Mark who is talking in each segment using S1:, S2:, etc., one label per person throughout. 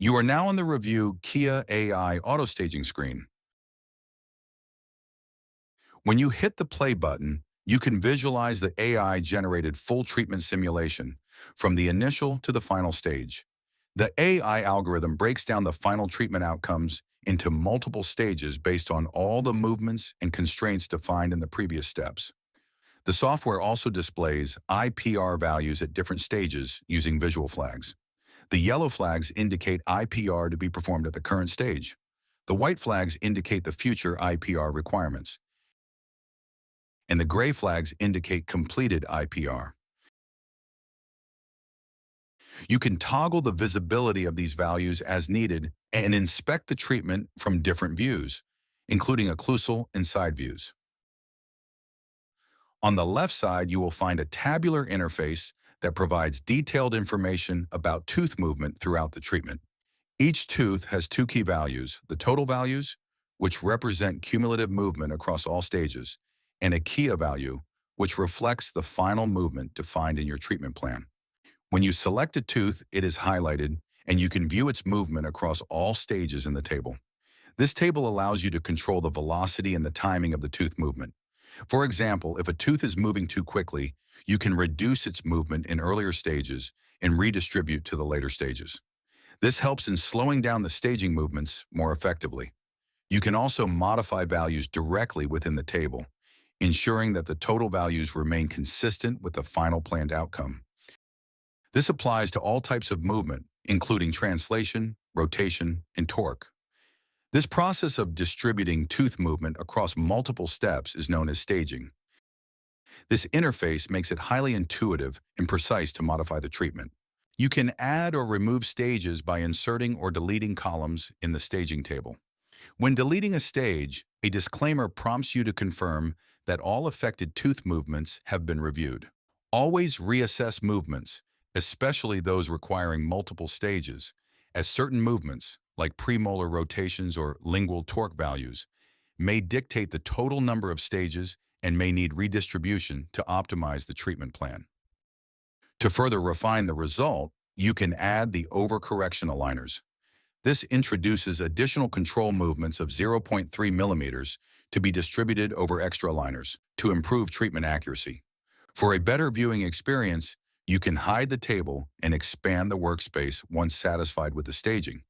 S1: You are now on the review Kea AI Auto Staging screen. When you hit the play button, you can visualize the AI-generated full treatment simulation from the initial to the final stage. The AI algorithm breaks down the final treatment outcomes into multiple stages based on all the movements and constraints defined in the previous steps. The software also displays IPR values at different stages using visual flags. The yellow flags indicate IPR to be performed at the current stage. The white flags indicate the future IPR requirements, and the gray flags indicate completed IPR. You can toggle the visibility of these values as needed and inspect the treatment from different views, including occlusal and side views. On the left side, you will find a tabular interface that provides detailed information about tooth movement throughout the treatment. Each tooth has two key values: the total values, which represent cumulative movement across all stages, and a Kea value, which reflects the final movement defined in your treatment plan. When you select a tooth, it is highlighted, and you can view its movement across all stages in the table. This table allows you to control the velocity and the timing of the tooth movement. For example, if a tooth is moving too quickly, you can reduce its movement in earlier stages and redistribute to the later stages. This helps in slowing down the staging movements more effectively. You can also modify values directly within the table, ensuring that the total values remain consistent with the final planned outcome. This applies to all types of movement, including translation, rotation, and torque. This process of distributing tooth movement across multiple steps is known as staging. This interface makes it highly intuitive and precise to modify the treatment. You can add or remove stages by inserting or deleting columns in the staging table. When deleting a stage, a disclaimer prompts you to confirm that all affected tooth movements have been reviewed. Always reassess movements, especially those requiring multiple stages, as certain movements, like premolar rotations or lingual torque values, may dictate the total number of stages and may need redistribution to optimize the treatment plan. To further refine the result, you can add the overcorrection aligners. This introduces additional control movements of 0.3 millimeters to be distributed over extra aligners to improve treatment accuracy. For a better viewing experience, you can hide the table and expand the workspace once satisfied with the staging.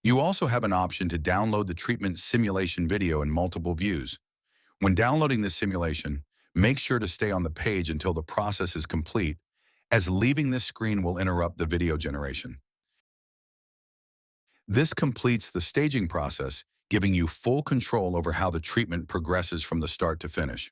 S1: You also have an option to download the treatment simulation video in multiple views. When downloading this simulation, make sure to stay on the page until the process is complete, as leaving this screen will interrupt the video generation. This completes the staging process, giving you full control over how the treatment progresses from the start to finish.